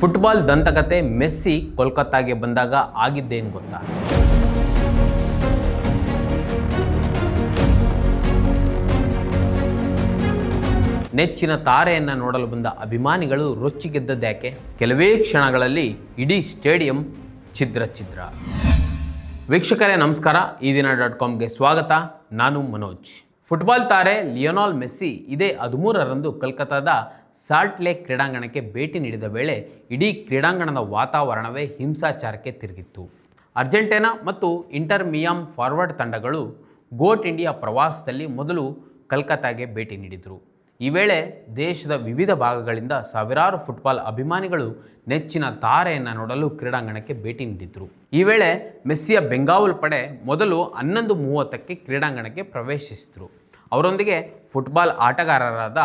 Football ದಂತಕತೆ Messi ಕೋಲ್ಕತ್ತಾಗೆ ಬಂದಾಗ ಆಗಿದ್ದೇನು ಗೊತ್ತಾ? ನೆಚ್ಚಿನ ತಾರೆಯನ್ನು ನೋಡಲು ಬಂದ ಅಭಿಮಾನಿಗಳು ರೊಚ್ಚಿಗೆದ್ದದ್ಯಾಕೆ? ಕೆಲವೇ ಕ್ಷಣಗಳಲ್ಲಿ ಇಡೀ ಸ್ಟೇಡಿಯಂ ಛಿದ್ರ. ವೀಕ್ಷಕರೇ ನಮಸ್ಕಾರ, ಈ ದಿನ .comಗೆ ಸ್ವಾಗತ. ನಾನು ಮನೋಜ್. ಫುಟ್ಬಾಲ್ ತಾರೆ ಲಿಯೋನೆಲ್ ಮೆಸ್ಸಿ ಇದೇ 13ರಂದು ಕೋಲ್ಕತ್ತಾದ ಸಾಲ್ಟ್ ಲೇಕ್ ಕ್ರೀಡಾಂಗಣಕ್ಕೆ ಭೇಟಿ ನೀಡಿದ ವೇಳೆ ಇಡೀ ಕ್ರೀಡಾಂಗಣದ ವಾತಾವರಣವೇ ಹಿಂಸಾಚಾರಕ್ಕೆ ತಿರುಗಿತ್ತು. ಅರ್ಜೆಂಟೀನಾ ಮತ್ತು ಇಂಟರ್ ಮಿಯಾಮ್ ಫಾರ್ವರ್ಡ್ ತಂಡಗಳು ಗೋಟ್ ಇಂಡಿಯಾ ಪ್ರವಾಸದಲ್ಲಿ ಮೊದಲು ಕೋಲ್ಕತ್ತಾಗೆ ಭೇಟಿ ನೀಡಿದರು. ಈ ವೇಳೆ ದೇಶದ ವಿವಿಧ ಭಾಗಗಳಿಂದ ಸಾವಿರಾರು ಫುಟ್ಬಾಲ್ ಅಭಿಮಾನಿಗಳು ನೆಚ್ಚಿನ ತಾರೆಯನ್ನು ನೋಡಲು ಕ್ರೀಡಾಂಗಣಕ್ಕೆ ಭೇಟಿ ನೀಡಿದರು. ಈ ವೇಳೆ ಮೆಸ್ಸಿಯ ಬೆಂಗಾವಲು ಪಡೆ ಮೊದಲು 11:30ಕ್ಕೆ ಕ್ರೀಡಾಂಗಣಕ್ಕೆ ಪ್ರವೇಶಿಸಿದರು. ಅವರೊಂದಿಗೆ ಫುಟ್ಬಾಲ್ ಆಟಗಾರರಾದ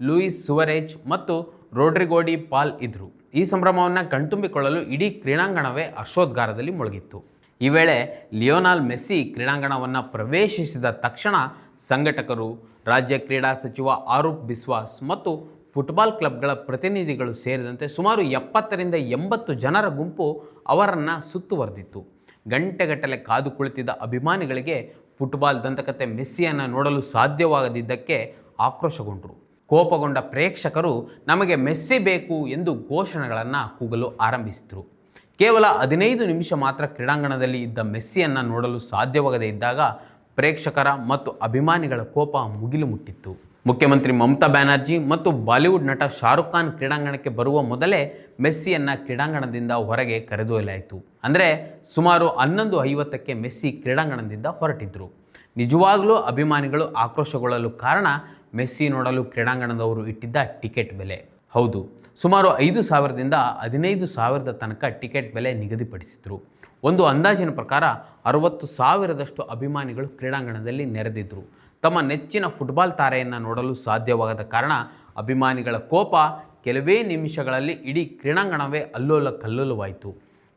ಲೂಯಿಸ್ ಸುವರೇಜ್ ಮತ್ತು ರೋಡ್ರಿಗೋ ಡಿ ಪಾಲ್ ಇದ್ದರು. ಈ ಸಂಭ್ರಮವನ್ನು ಕಣ್ತುಂಬಿಕೊಳ್ಳಲು ಇಡೀ ಕ್ರೀಡಾಂಗಣವೇ ಹರ್ಷೋದ್ಗಾರದಲ್ಲಿ ಮುಳುಗಿತ್ತು. ಈ ವೇಳೆ ಲಿಯೋನೆಲ್ ಮೆಸ್ಸಿ ಕ್ರೀಡಾಂಗಣವನ್ನು ಪ್ರವೇಶಿಸಿದ ತಕ್ಷಣ ಸಂಘಟಕರು, ರಾಜ್ಯ ಕ್ರೀಡಾ ಸಚಿವ ಆರೂಪ್ ಬಿಸ್ವಾಸ್ ಮತ್ತು ಫುಟ್ಬಾಲ್ ಕ್ಲಬ್ಗಳ ಪ್ರತಿನಿಧಿಗಳು ಸೇರಿದಂತೆ ಸುಮಾರು 70ರಿಂದ 80 ಜನರ ಗುಂಪು ಅವರನ್ನು ಸುತ್ತುವರೆದಿತ್ತು. ಗಂಟೆಗಟ್ಟಲೆ ಕಾದು ಕುಳಿತಿದ್ದ ಅಭಿಮಾನಿಗಳಿಗೆ ಫುಟ್ಬಾಲ್ ದಂತಕತೆ ಮೆಸ್ಸಿಯನ್ನು ನೋಡಲು ಸಾಧ್ಯವಾಗದಿದ್ದಕ್ಕೆ ಆಕ್ರೋಶಗೊಂಡರು. ಕೋಪಗೊಂಡ ಪ್ರೇಕ್ಷಕರು ನಮಗೆ ಮೆಸ್ಸಿ ಬೇಕು ಎಂದು ಘೋಷಣೆಗಳನ್ನು ಕೂಗಲು ಆರಂಭಿಸಿದರು. ಕೇವಲ 15 ನಿಮಿಷ ಮಾತ್ರ ಕ್ರೀಡಾಂಗಣದಲ್ಲಿ ಇದ್ದ ಮೆಸ್ಸಿಯನ್ನು ನೋಡಲು ಸಾಧ್ಯವಾಗದೇ ಇದ್ದಾಗ ಪ್ರೇಕ್ಷಕರ ಮತ್ತು ಅಭಿಮಾನಿಗಳ ಕೋಪ ಮುಗಿಲು ಮುಟ್ಟಿತ್ತು. ಮುಖ್ಯಮಂತ್ರಿ ಮಮತಾ ಬ್ಯಾನರ್ಜಿ ಮತ್ತು ಬಾಲಿವುಡ್ ನಟ ಶಾರುಖ್ ಖಾನ್ ಕ್ರೀಡಾಂಗಣಕ್ಕೆ ಬರುವ ಮೊದಲೇ ಮೆಸ್ಸಿಯನ್ನು ಕ್ರೀಡಾಂಗಣದಿಂದ ಹೊರಗೆ ಕರೆದೊಯ್ಯಲಾಯಿತು. ಅಂದರೆ ಸುಮಾರು 11:50ಕ್ಕೆ ಮೆಸ್ಸಿ ಕ್ರೀಡಾಂಗಣದಿಂದ ಹೊರಟಿದ್ದರು. ನಿಜವಾಗಲೂ ಅಭಿಮಾನಿಗಳು ಆಕ್ರೋಶಗೊಳ್ಳಲು ಕಾರಣ ಮೆಸ್ಸಿ ನೋಡಲು ಕ್ರೀಡಾಂಗಣದವರು ಇಟ್ಟಿದ್ದ ಟಿಕೆಟ್ ಬೆಲೆ. ಹೌದು, ಸುಮಾರು 5,000ದಿಂದ 15,000 ತನಕ ಟಿಕೆಟ್ ಬೆಲೆ ನಿಗದಿಪಡಿಸಿದರು. ಒಂದು ಅಂದಾಜಿನ ಪ್ರಕಾರ 60,000ದಷ್ಟು ಅಭಿಮಾನಿಗಳು ಕ್ರೀಡಾಂಗಣದಲ್ಲಿ ನೆರೆದಿದ್ದರು. ತಮ್ಮ ನೆಚ್ಚಿನ ಫುಟ್ಬಾಲ್ ತಾರೆಯನ್ನು ನೋಡಲು ಸಾಧ್ಯವಾಗದ ಕಾರಣ ಅಭಿಮಾನಿಗಳ ಕೋಪ ಕೆಲವೇ ನಿಮಿಷಗಳಲ್ಲಿ ಇಡೀ ಕ್ರೀಡಾಂಗಣವೇ ಅಲ್ಲೋಲ ಕಲ್ಲೋಲವಾಯಿತು.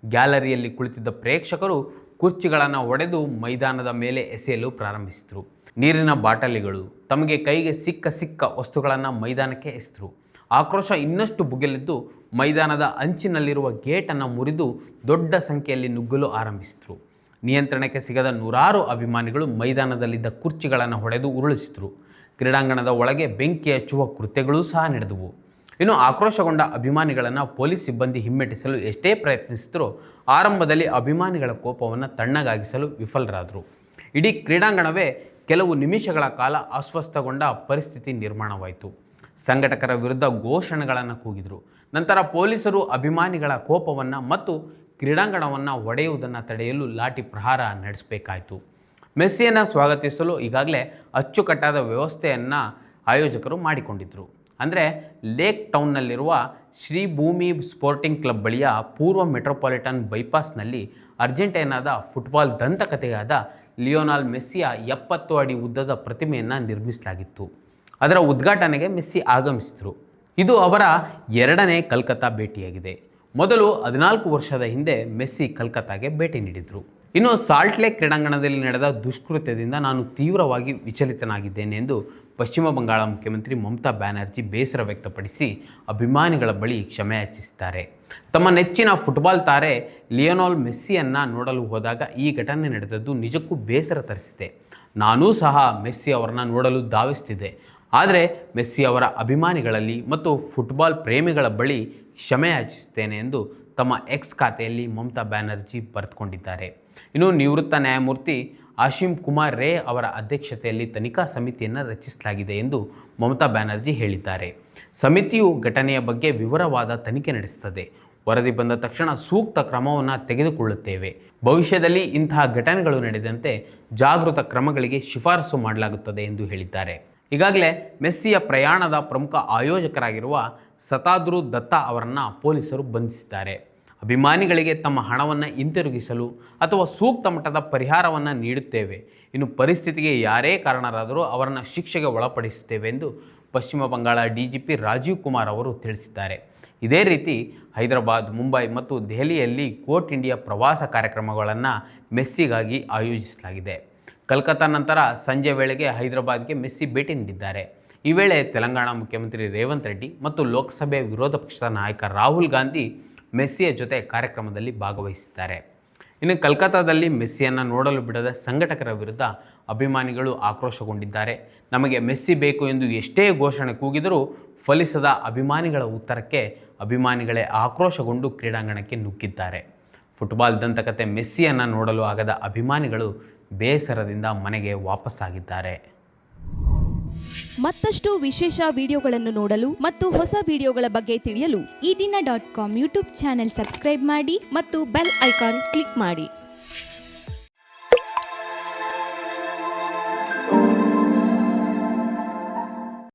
ಗ್ಯಾಲರಿಯಲ್ಲಿ ಕುಳಿತಿದ್ದ ಪ್ರೇಕ್ಷಕರು ಕುರ್ಚಿಗಳನ್ನು ಒಡೆದು ಮೈದಾನದ ಮೇಲೆ ಎಸೆಯಲು ಪ್ರಾರಂಭಿಸಿದರು. ನೀರಿನ ಬಾಟಲಿಗಳು, ತಮಗೆ ಕೈಗೆ ಸಿಕ್ಕ ವಸ್ತುಗಳನ್ನು ಮೈದಾನಕ್ಕೆ ಎಸೆದರು. ಆಕ್ರೋಶ ಇನ್ನಷ್ಟು ಭುಗಿಲೆದ್ದು ಮೈದಾನದ ಅಂಚಿನಲ್ಲಿರುವ ಗೇಟನ್ನು ಮುರಿದು ದೊಡ್ಡ ಸಂಖ್ಯೆಯಲ್ಲಿ ನುಗ್ಗಲು ಆರಂಭಿಸಿದರು. ನಿಯಂತ್ರಣಕ್ಕೆ ಸಿಗದ ನೂರಾರು ಅಭಿಮಾನಿಗಳು ಮೈದಾನದಲ್ಲಿದ್ದ ಕುರ್ಚಿಗಳನ್ನು ಹೊಡೆದು ಉರುಳಿಸಿದರು. ಕ್ರೀಡಾಂಗಣದ ಒಳಗೆ ಬೆಂಕಿ ಹಚ್ಚುವ ಕೃತ್ಯಗಳೂ ಸಹ ನಡೆದವು. ಇನ್ನು ಆಕ್ರೋಶಗೊಂಡ ಅಭಿಮಾನಿಗಳನ್ನು ಪೊಲೀಸ್ ಸಿಬ್ಬಂದಿ ಹಿಮ್ಮೆಟ್ಟಿಸಲು ಎಷ್ಟೇ ಪ್ರಯತ್ನಿಸಿದರೂ ಆರಂಭದಲ್ಲಿ ಅಭಿಮಾನಿಗಳ ಕೋಪವನ್ನು ತಣ್ಣಗಾಗಿಸಲು ವಿಫಲರಾದರು. ಇಡೀ ಕ್ರೀಡಾಂಗಣವೇ ಕೆಲವು ನಿಮಿಷಗಳ ಕಾಲ ಅಸ್ವಸ್ಥಗೊಂಡ ಪರಿಸ್ಥಿತಿ ನಿರ್ಮಾಣವಾಯಿತು. ಸಂಘಟಕರ ವಿರುದ್ಧ ಘೋಷಣೆಗಳನ್ನು ಕೂಗಿದರು. ನಂತರ ಪೊಲೀಸರು ಅಭಿಮಾನಿಗಳ ಕೋಪವನ್ನು ಮತ್ತು ಕ್ರೀಡಾಂಗಣವನ್ನು ಒಡೆಯುವುದನ್ನು ತಡೆಯಲು ಲಾಠಿ ಪ್ರಹಾರ ನಡೆಸಬೇಕಾಯಿತು. ಮೆಸ್ಸಿಯನ್ನು ಸ್ವಾಗತಿಸಲು ಈಗಾಗಲೇ ಅಚ್ಚುಕಟ್ಟಾದ ವ್ಯವಸ್ಥೆಯನ್ನು ಆಯೋಜಕರು ಮಾಡಿಕೊಂಡಿದ್ದರು. ಅಂದರೆ ಲೇಕ್ ಟೌನ್ನಲ್ಲಿರುವ ಶ್ರೀ ಭೂಮಿ ಸ್ಪೋರ್ಟಿಂಗ್ ಕ್ಲಬ್ ಬಳಿಯ ಪೂರ್ವ ಮೆಟ್ರೋಪಾಲಿಟನ್ ಬೈಪಾಸ್ನಲ್ಲಿ ಅರ್ಜೆಂಟೀನಾದ ಫುಟ್ಬಾಲ್ ದಂತಕತೆಯಾದ ಲಿಯೋನೆಲ್ ಮೆಸ್ಸಿಯ 70 ಅಡಿ ಉದ್ದದ ಪ್ರತಿಮೆಯನ್ನು ನಿರ್ಮಿಸಲಾಗಿತ್ತು. ಅದರ ಉದ್ಘಾಟನೆಗೆ ಮೆಸ್ಸಿ ಆಗಮಿಸಿದರು. ಇದು ಅವರ 2ನೇ ಕೋಲ್ಕತ್ತಾ ಭೇಟಿಯಾಗಿದೆ. ಮೊದಲು 14 ವರ್ಷದ ಹಿಂದೆ ಮೆಸ್ಸಿ ಕೋಲ್ಕತ್ತಾಗೆ ಭೇಟಿ ನೀಡಿದರು. ಇನ್ನು ಸಾಲ್ಟ್ ಲೇಕ್ ಕ್ರೀಡಾಂಗಣದಲ್ಲಿ ನಡೆದ ದುಷ್ಕೃತ್ಯದಿಂದ ನಾನು ತೀವ್ರವಾಗಿ ವಿಚಲಿತನಾಗಿದ್ದೇನೆ ಎಂದು ಪಶ್ಚಿಮ ಬಂಗಾಳ ಮುಖ್ಯಮಂತ್ರಿ ಮಮತಾ ಬ್ಯಾನರ್ಜಿ ಬೇಸರ ವ್ಯಕ್ತಪಡಿಸಿ ಅಭಿಮಾನಿಗಳ ಬಳಿ ಕ್ಷಮೆ ಯಾಚಿಸಿದ್ದಾರೆ. ತಮ್ಮ ನೆಚ್ಚಿನ ಫುಟ್ಬಾಲ್ ತಾರೆ ಲಿಯೋನೆಲ್ ಮೆಸ್ಸಿಯನ್ನು ನೋಡಲು ಹೋದಾಗ ಈ ಘಟನೆ ನಡೆದದ್ದು ನಿಜಕ್ಕೂ ಬೇಸರ ತರಿಸಿದೆ. ನಾನೂ ಸಹ ಮೆಸ್ಸಿ ಅವರನ್ನು ನೋಡಲು ಧಾವಿಸ್ತಿದ್ದೆ. ಆದರೆ ಮೆಸ್ಸಿ ಅವರ ಅಭಿಮಾನಿಗಳಲ್ಲಿ ಮತ್ತು ಫುಟ್ಬಾಲ್ ಪ್ರೇಮಿಗಳ ಬಳಿ ಕ್ಷಮೆ ಯಾಚಿಸುತ್ತೇನೆ ಎಂದು ತಮ್ಮ ಎಕ್ಸ್ ಖಾತೆಯಲ್ಲಿ ಮಮತಾ ಬ್ಯಾನರ್ಜಿ ಬರೆದುಕೊಂಡಿದ್ದಾರೆ. ಇನ್ನು ನಿವೃತ್ತ ನ್ಯಾಯಮೂರ್ತಿ ಆಶಿಮ್ ಕುಮಾರ್ ರೇ ಅವರ ಅಧ್ಯಕ್ಷತೆಯಲ್ಲಿ ತನಿಖಾ ಸಮಿತಿಯನ್ನು ರಚಿಸಲಾಗಿದೆ ಎಂದು ಮಮತಾ ಬ್ಯಾನರ್ಜಿ ಹೇಳಿದ್ದಾರೆ. ಸಮಿತಿಯು ಘಟನೆಯ ಬಗ್ಗೆ ವಿವರವಾದ ತನಿಖೆ ನಡೆಸುತ್ತದೆ. ವರದಿ ಬಂದ ತಕ್ಷಣ ಸೂಕ್ತ ಕ್ರಮವನ್ನು ತೆಗೆದುಕೊಳ್ಳುತ್ತೇವೆ. ಭವಿಷ್ಯದಲ್ಲಿ ಇಂತಹ ಘಟನೆಗಳು ನಡೆದಂತೆ ಜಾಗೃತ ಕ್ರಮಗಳಿಗೆ ಶಿಫಾರಸು ಮಾಡಲಾಗುತ್ತದೆ ಎಂದು ಹೇಳಿದ್ದಾರೆ. ಈಗಾಗಲೇ ಮೆಸ್ಸಿಯ ಪ್ರಯಾಣದ ಪ್ರಮುಖ ಆಯೋಜಕರಾಗಿರುವ ಸತಾದ್ರು ದತ್ತಾ ಅವರನ್ನು ಪೊಲೀಸರು ಬಂಧಿಸಿದ್ದಾರೆ. ಅಭಿಮಾನಿಗಳಿಗೆ ತಮ್ಮ ಹಣವನ್ನು ಹಿಂತಿರುಗಿಸಲು ಅಥವಾ ಸೂಕ್ತ ಮಟ್ಟದ ಪರಿಹಾರವನ್ನು ನೀಡುತ್ತೇವೆ. ಇನ್ನು ಪರಿಸ್ಥಿತಿಗೆ ಯಾರೇ ಕಾರಣರಾದರೂ ಅವರನ್ನು ಶಿಕ್ಷೆಗೆ ಒಳಪಡಿಸುತ್ತೇವೆ ಎಂದು ಪಶ್ಚಿಮ ಬಂಗಾಳ DGP ರಾಜೀವ್ ಕುಮಾರ್ ಅವರು ತಿಳಿಸಿದ್ದಾರೆ. ಇದೇ ರೀತಿ ಹೈದರಾಬಾದ್, ಮುಂಬೈ ಮತ್ತು ದೆಹಲಿಯಲ್ಲಿ ಗೋಟ್ ಇಂಡಿಯಾ ಪ್ರವಾಸ ಕಾರ್ಯಕ್ರಮಗಳನ್ನು ಮೆಸ್ಸಿಗಾಗಿ ಆಯೋಜಿಸಲಾಗಿದೆ. ಕೋಲ್ಕತ್ತಾ ನಂತರ ಸಂಜೆ ವೇಳೆಗೆ ಹೈದರಾಬಾದ್ಗೆ ಮೆಸ್ಸಿ ಭೇಟಿ ನೀಡಿದ್ದಾರೆ. ಈ ವೇಳೆ ತೆಲಂಗಾಣ ಮುಖ್ಯಮಂತ್ರಿ ರೇವಂತ್ ರೆಡ್ಡಿ ಮತ್ತು ಲೋಕಸಭೆ ವಿರೋಧ ಪಕ್ಷದ ನಾಯಕ ರಾಹುಲ್ ಗಾಂಧಿ ಮೆಸ್ಸಿಯ ಜೊತೆ ಕಾರ್ಯಕ್ರಮದಲ್ಲಿ ಭಾಗವಹಿಸಿದ್ದಾರೆ. ಇನ್ನು ಕಲ್ಕತ್ತಾದಲ್ಲಿ ಮೆಸ್ಸಿಯನ್ನು ನೋಡಲು ಬಿಡದ ಸಂಘಟಕರ ವಿರುದ್ಧ ಅಭಿಮಾನಿಗಳು ಆಕ್ರೋಶಗೊಂಡಿದ್ದಾರೆ. ನಮಗೆ ಮೆಸ್ಸಿ ಬೇಕು ಎಂದು ಎಷ್ಟೇ ಘೋಷಣೆ ಕೂಗಿದರೂ ಫಲಿಸದ ಅಭಿಮಾನಿಗಳ ಉತ್ತರಕ್ಕೆ ಅಭಿಮಾನಿಗಳೇ ಆಕ್ರೋಶಗೊಂಡು ಕ್ರೀಡಾಂಗಣಕ್ಕೆ ನುಗ್ಗಿದ್ದಾರೆ. ಫುಟ್ಬಾಲ್ ದಂತಕತೆ ಮೆಸ್ಸಿಯನ್ನು ನೋಡಲು ಆಗದ ಅಭಿಮಾನಿಗಳು ಬೇಸರದಿಂದ ಮನೆಗೆ ವಾಪಸ್ಸಾಗಿದ್ದಾರೆ. ಮತ್ತಷ್ಟು ವಿಶೇಷ ವಿಡಿಯೋಗಳನ್ನು ನೋಡಲು ಮತ್ತು ಹೊಸ ವಿಡಿಯೋಗಳ ಬಗ್ಗೆ ತಿಳಿಯಲು ಈ ದಿನ .com ಯೂಟ್ಯೂಬ್ ಚಾನೆಲ್ ಸಬ್ಸ್ಕ್ರೈಬ್ ಮಾಡಿ ಮತ್ತು ಬೆಲ್ ಐಕಾನ್ ಕ್ಲಿಕ್ ಮಾಡಿ.